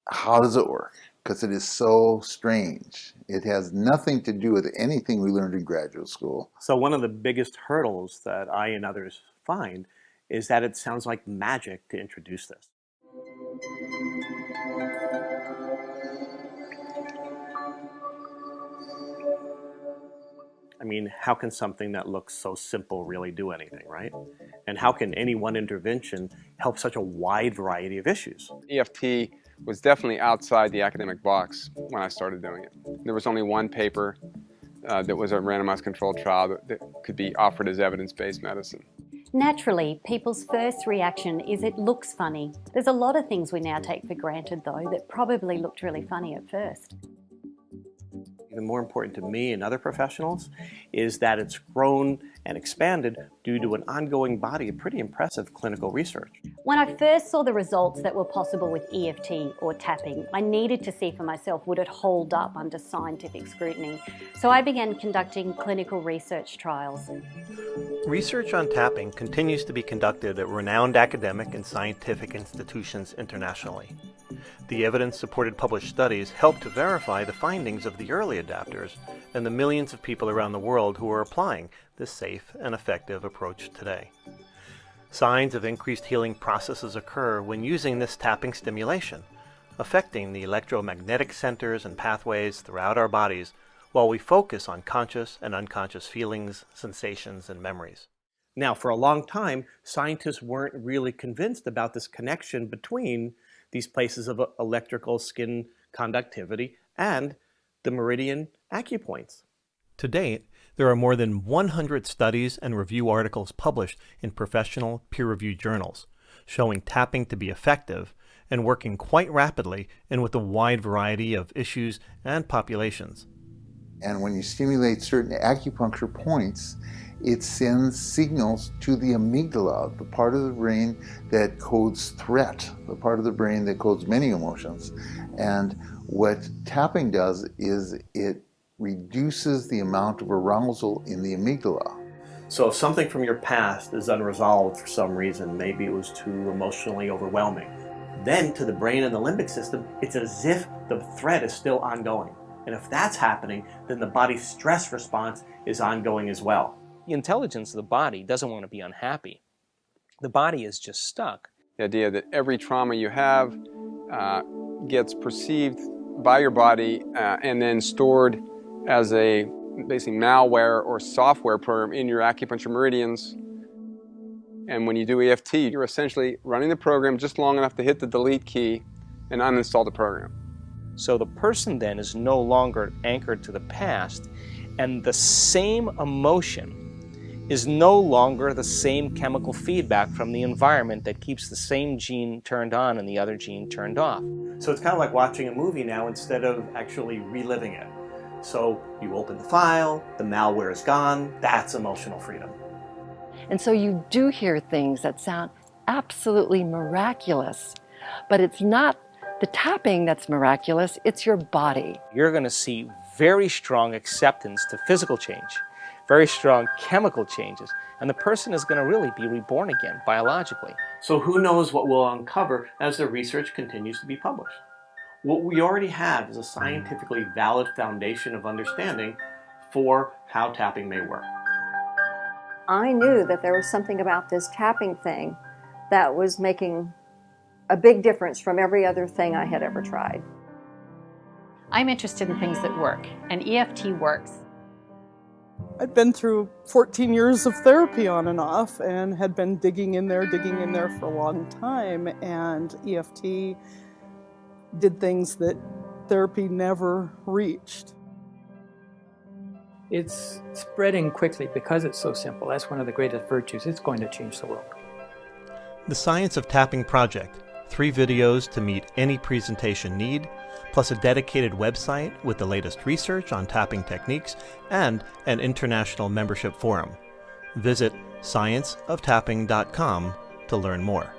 How does it work? Because it is so strange. It has nothing to do with anything we learned in graduate school. So one of the biggest hurdles that I and others find is that it sounds like magic to introduce this. I mean, how can something that looks so simple really do anything, right? And how can any one intervention help such a wide variety of issues? EFT was definitely outside the academic box when I started doing it. There was only one paper that was a randomized controlled trial that could be offered as evidence-based medicine. Naturally, people's first reaction is it looks funny. There's a lot of things we now take for granted, though, that probably looked really funny at first. Even more important to me and other professionals is that it's grown and expanded due to an ongoing body of pretty impressive clinical research. When I first saw the results that were possible with EFT or tapping, I needed to see for myself would it hold up under scientific scrutiny. So I began conducting clinical research trials. Research on tapping continues to be conducted at renowned academic and scientific institutions internationally. The evidence-supported published studies help to verify the findings of the early adapters and the millions of people around the world who are applying this safe and effective approach today. Signs of increased healing processes occur when using this tapping stimulation, affecting the electromagnetic centers and pathways throughout our bodies while we focus on conscious and unconscious feelings, sensations, and memories. Now, for a long time, scientists weren't really convinced about this connection between these places of electrical skin conductivity and the meridian acupoints. To date, there are more than 100 studies and review articles published in professional peer-reviewed journals, showing tapping to be effective and working quite rapidly and with a wide variety of issues and populations. And when you stimulate certain acupuncture points, it sends signals to the amygdala, the part of the brain that codes threat, the part of the brain that codes many emotions. And what tapping does is it reduces the amount of arousal in the amygdala. So if something from your past is unresolved for some reason, maybe it was too emotionally overwhelming, then to the brain and the limbic system, it's as if the threat is still ongoing. And if that's happening, then the body's stress response is ongoing as well. The intelligence of the body doesn't want to be unhappy. The body is just stuck. The idea that every trauma you have gets perceived by your body and then stored as a basically malware or software program in your acupuncture meridians. And when you do EFT, you're essentially running the program just long enough to hit the delete key and uninstall the program. So the person then is no longer anchored to the past, and the same emotion is no longer the same chemical feedback from the environment that keeps the same gene turned on and the other gene turned off. So it's kind of like watching a movie now instead of actually reliving it. So you open the file, the malware is gone, that's emotional freedom. And so you do hear things that sound absolutely miraculous, but it's not the tapping that's miraculous, it's your body. You're going to see very strong acceptance to physical change, very strong chemical changes, and the person is going to really be reborn again biologically. So who knows what we'll uncover as the research continues to be published. What we already have is a scientifically valid foundation of understanding for how tapping may work. I knew that there was something about this tapping thing that was making a big difference from every other thing I had ever tried. I'm interested in things that work, and EFT works. I'd been through 14 years of therapy on and off and had been digging in there for a long time, and EFT did things that therapy never reached. It's spreading quickly because it's so simple. That's one of the greatest virtues. It's going to change the world. The Science of Tapping Project, 3 videos to meet any presentation need, plus a dedicated website with the latest research on tapping techniques and an international membership forum. Visit scienceoftapping.com to learn more.